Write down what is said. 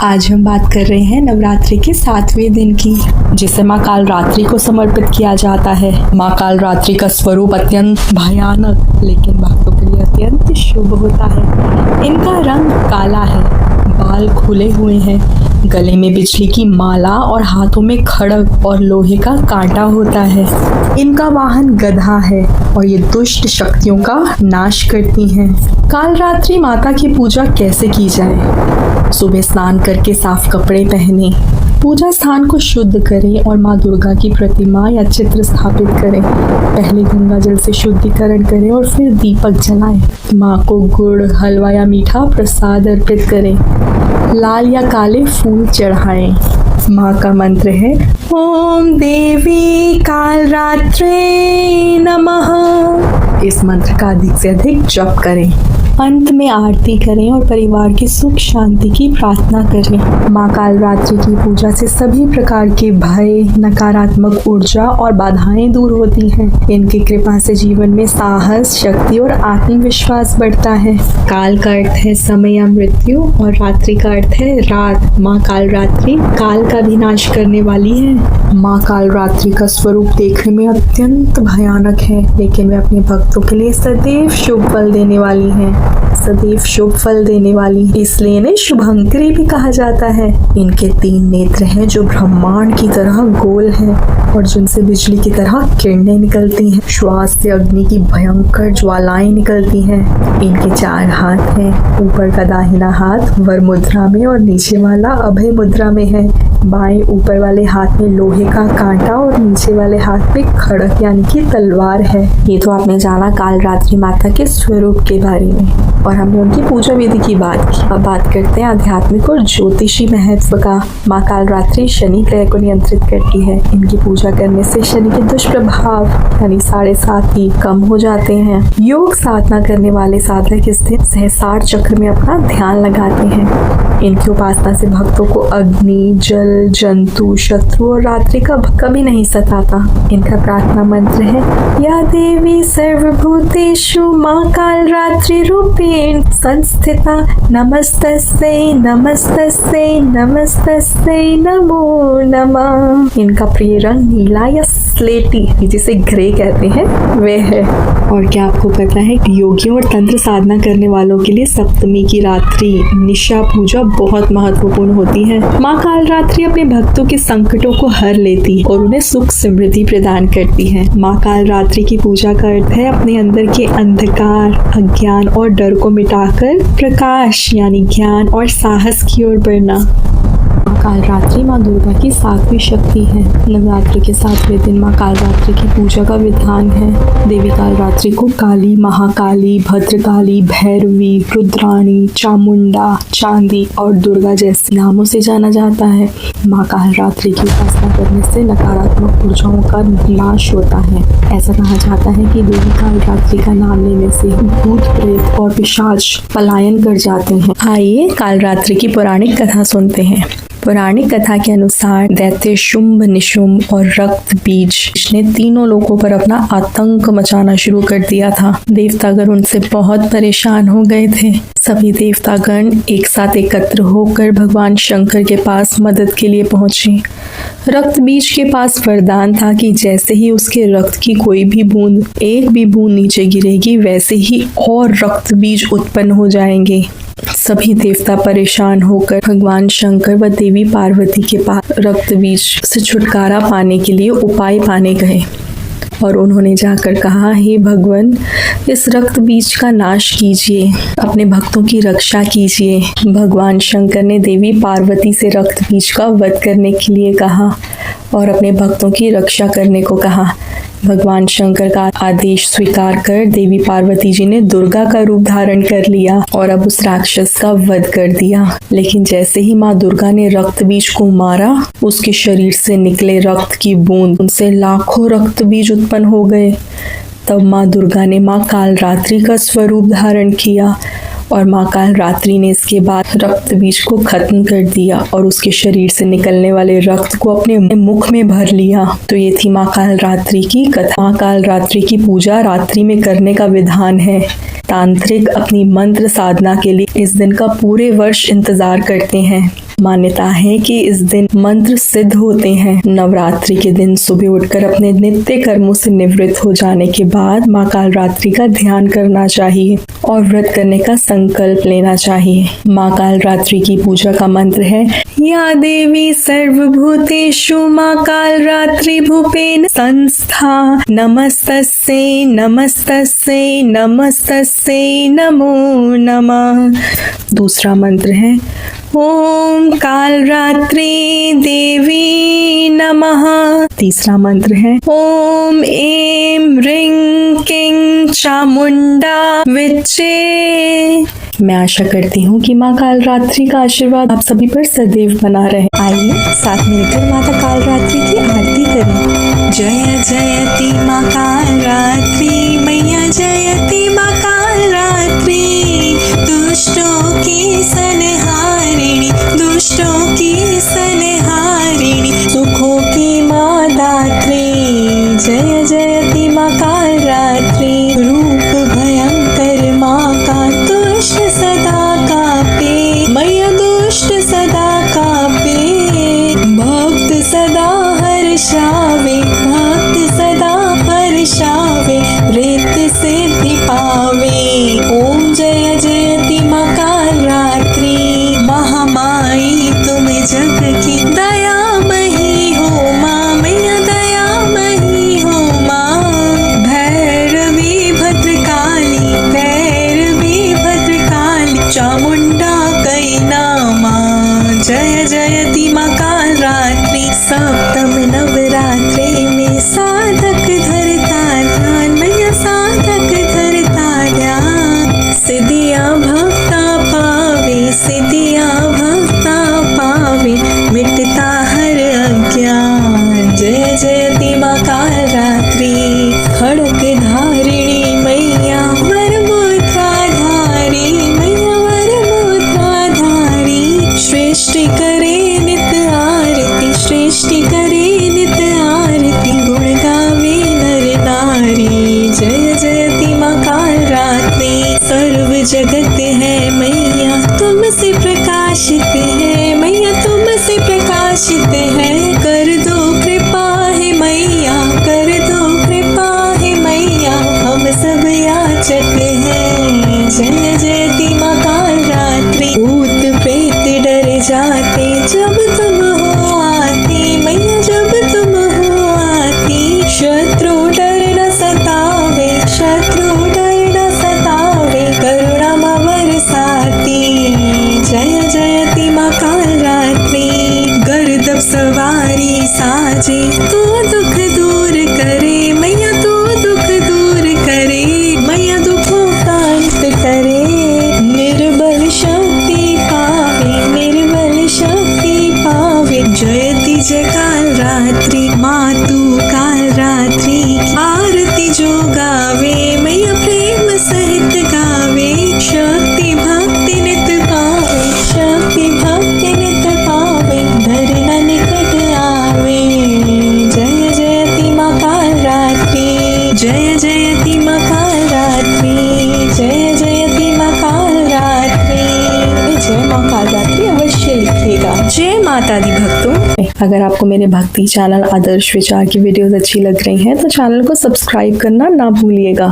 आज हम बात कर रहे हैं नवरात्रि के 7वें दिन की, जिसे माँ कालरात्रि को समर्पित किया जाता है। माँ कालरात्रि का स्वरूप अत्यंत भयानक लेकिन भक्तों के लिए अत्यंत शुभ होता है। इनका रंग काला है, बाल खुले हुए हैं, गले में बिजली की माला और हाथों में खड़ग और लोहे का कांटा होता है। इनका वाहन गधा है और ये दुष्ट शक्तियों का नाश करती हैं। कालरात्रि माता की पूजा कैसे की जाए? सुबह स्नान करके साफ कपड़े पहने, पूजा स्थान को शुद्ध करें और माँ दुर्गा की प्रतिमा या चित्र स्थापित करें। पहले गंगा जल से शुद्धिकरण करें और फिर दीपक जलाएं। माँ को गुड़, हलवा या मीठा प्रसाद अर्पित करें। लाल या काले फूल चढ़ाएं। माँ का मंत्र है ओम देवी कालरात्रे नमः। इस मंत्र का अधिक से अधिक जप करें। अंत में आरती करें और परिवार की सुख शांति की प्रार्थना करें। माँ कालरात्रि की पूजा से सभी प्रकार के भय, नकारात्मक ऊर्जा और बाधाएं दूर होती हैं। इनकी कृपा से जीवन में साहस, शक्ति और आत्मविश्वास बढ़ता है। काल का अर्थ है समय या मृत्यु और रात्रि का अर्थ है रात। माँ कालरात्रि काल का भी नाश करने वाली है। माँ कालरात्रि का स्वरूप देखने में अत्यंत भयानक है, लेकिन वे अपने भक्तों के लिए सदैव शुभ फल देने वाली हैं। सदैव शुभ फल देने वाली, इसलिए इन्हें शुभंकरी भी कहा जाता है। इनके 3 नेत्र हैं जो ब्रह्मांड की तरह गोल हैं और जिनसे बिजली की तरह किरणें निकलती हैं। श्वास से अग्नि की भयंकर ज्वालाएं निकलती हैं। इनके 4 हाथ हैं। ऊपर का दाहिना हाथ वर मुद्रा में और नीचे वाला अभय मुद्रा में है। बाएं ऊपर वाले हाथ में लोहे का कांटा और नीचे वाले हाथ में खड़ग यानी कि तलवार है। ये तो आपने जाना कालरात्रि माता के स्वरूप के बारे में और हमने उनकी पूजा विधि की बात की। अब बात करते हैं आध्यात्मिक और ज्योतिषी महत्व का। माँ कालरात्रि शनि ग्रह को नियंत्रित करती है। इनकी पूजा करने से शनि के दुष्प्रभाव यानी 7.5 कम हो जाते हैं। योग साधना करने वाले साधक इस दिन सहस्रार चक्र में अपना ध्यान लगाते हैं। इनकी उपासना से भक्तों को अग्नि, जल, जंतु, शत्रु और रात्रि का कभी नहीं सताता। इनका प्रार्थना मंत्र है या देवी सर्वभूतेषु माँ कालरात्रि रूपेण संस्थिता नमस्तस्यै नमस्तस्यै नमस्तस्यै नमो नमः। इनका प्रिय रंग नीला या स्लेटी जिसे ग्रे कहते हैं वे है। और क्या आपको पता है कि योगियों और तंत्र साधना करने वालों के लिए सप्तमी की रात्रि निशा पूजा बहुत महत्वपूर्ण होती है। माँ कालरात्रि अपने भक्तों के संकटों को हर लेती और उन्हें सुख समृद्धि प्रदान करती है। माँ कालरात्रि की पूजा का अर्थ है अपने अंदर के अंधकार, अज्ञान और डर को मिटाकर प्रकाश यानी ज्ञान और साहस की ओर बढ़ना। कालरात्रि माँ दुर्गा की 7वीं शक्ति है। नवरात्रि के 7वें दिन माँ कालरात्रि की पूजा का विधान है। देवी कालरात्रि को काली, महाकाली, भद्रकाली, भैरवी, रुद्राणी, चामुंडा, चांदी और दुर्गा जैसे नामों से जाना जाता है। माँ कालरात्रि की उपासना करने से नकारात्मक ऊर्जाओं का नाश होता है। ऐसा कहा जाता है कि देवी कालरात्रि का नाम लेने से भूत, प्रेत और पिशाच पलायन कर जाते हैं। आइए कालरात्रि की पौराणिक कथा सुनते हैं। पौराणिक कथा के अनुसार दैत्य शुंभ, निशुंभ और रक्त बीज ने तीनों लोगों पर अपना आतंक मचाना शुरू कर दिया था। देवतागण उनसे बहुत परेशान हो गए थे। सभी देवतागण एक साथ एकत्र होकर भगवान शंकर के पास मदद के लिए पहुंचे। रक्त बीज के पास वरदान था कि जैसे ही उसके रक्त की कोई भी बूंद, एक भी बूंद नीचे गिरेगी, वैसे ही और रक्त बीज उत्पन्न हो जाएंगे। सभी देवता परेशान होकर भगवान शंकर व देवी पार्वती के पास रक्त बीज से छुटकारा पाने के लिए उपाय पाने गए और उन्होंने जाकर कहा, हे भगवान, इस रक्त बीज का नाश कीजिए, अपने भक्तों की रक्षा कीजिए। भगवान शंकर ने देवी पार्वती से रक्त बीज का वध करने के लिए कहा और अपने भक्तों की रक्षा करने को कहा। भगवान शंकर का आदेश स्वीकार कर देवी पार्वती जी ने दुर्गा का रूप धारण कर लिया और अब उस राक्षस का वध कर दिया। लेकिन जैसे ही माँ दुर्गा ने रक्त बीज को मारा, उसके शरीर से निकले रक्त की बूंद उनसे लाखों रक्त बीज उत्पन्न हो गए। तब माँ दुर्गा ने माँ कालरात्रि का स्वरूप धारण किया और माँ कालरात्रि ने इसके बाद रक्त बीज को खत्म कर दिया और उसके शरीर से निकलने वाले रक्त को अपने मुख में भर लिया। तो ये थी माँ कालरात्रि की कथा। माँ कालरात्रि की पूजा रात्रि में करने का विधान है। तांत्रिक अपनी मंत्र साधना के लिए इस दिन का पूरे वर्ष इंतजार करते हैं। मान्यता है कि इस दिन मंत्र सिद्ध होते हैं। नवरात्रि के दिन सुबह उठकर अपने नित्य कर्मों से निवृत्त हो जाने के बाद माँ कालरात्रि का ध्यान करना चाहिए और व्रत करने का संकल्प लेना चाहिए। माँ कालरात्रि की पूजा का मंत्र है, या देवी सर्वभूतेषु माँ कालरात्रि भूपेन संस्था, नमस्तस्यै नमस्तस्यै नमस्तस्यै नमो नमः। दूसरा मंत्र है, ओम कालरात्रि देवी नमः। तीसरा मंत्र है, ओम ऐं ह्रीं क्लीं चामुंडा विच्चे। मैं आशा करती हूँ कि माँ कालरात्रि का आशीर्वाद आप सभी पर सदैव बना रहे। आइए साथ मिलकर माता कालरात्रि की आरती करें। जय जयति माँ कालरात्रि मैया, जयति माँ कालरात्रि, दुष्टों की संहारिणी, दुष्टों की संहारिणी, सुखों की माँ दात्री। जय जयति माँ कालरात्रि, रूप भयंकर माँ का दुष्ट सदा कापे, मैया दुष्ट सदा कापे, भक्त सदा हर्षावे, भक्त सदा हर्षावे, प्रेत सिद्धि पावे। ओम जय जयति माँ कालरात्रि, महामाई तुम जग की दयामयी हो माँ, मैया दयामयी हो माँ। भैरवी भद्रकाली, भैरवी भद्रकाली, चामुंडा कई नामा। जय जयति माँ कालरात्रि, सप्तम नवरात्रि में साधक धरता ध्यान, मैया साधक धरता ध्यान। सिद्धियाँ भक्ता पावे, सिद्धियाँ भक्ता पावे, मिटता हर अज्ञान। जय जयति माँ कालरात्रि, खड़ग धारिणी मैया, वरमुद्रा धारी मैया, वरमुद्रा धारी। सृष्टि करे नित आरती, सृष्टि करे नित आरती, गुण गावे नर नारी। जय जयति माँ कालरात्रि, सर्व जगत है मैया तुमसे प्रकाशित है, मैया तुमसे प्रकाशित है। कर दो कृपा है मैया, कर दो कृपा है मैया, हम सब याचक हैं। जय जयति माँ कालरात्रि, भूत प्रेत डर जाते जब तुम हो आती, मैया जब तुम हो आती। शत्रु डर न सतावे, शत्रु डर न सतावे, करुणा माँ बरसाती। जय जयति माँ कालरात्रि, गर्दभ सवारी साजे, तू दुख दूर करे मैया, तू दुख दूर करे, मैया दुखों का अंत करे। निर्बल शक्ति पावे, निर्बल शक्ति पावे, जयति जय कालरात्रि। माँ तू कालरात्रि की आरती जो गावे, मैया प्रेम सहित गावे। शक्ति भक्ति नित पावे, शक्ति भक्ति नित पावे, धरना निकट आवे। जय जयति माँ कालरात्रि, जय जयति माँ कालरात्रि, जय जयति माँ कालरात्रि। जय माँ कालरात्रि अवश्य लिखिएगा। जय माता दी भक्तों। अगर आपको मेरे भक्ति चैनल आदर्श विचार की वीडियोस अच्छी लग रही हैं तो चैनल को सब्सक्राइब करना ना भूलिएगा।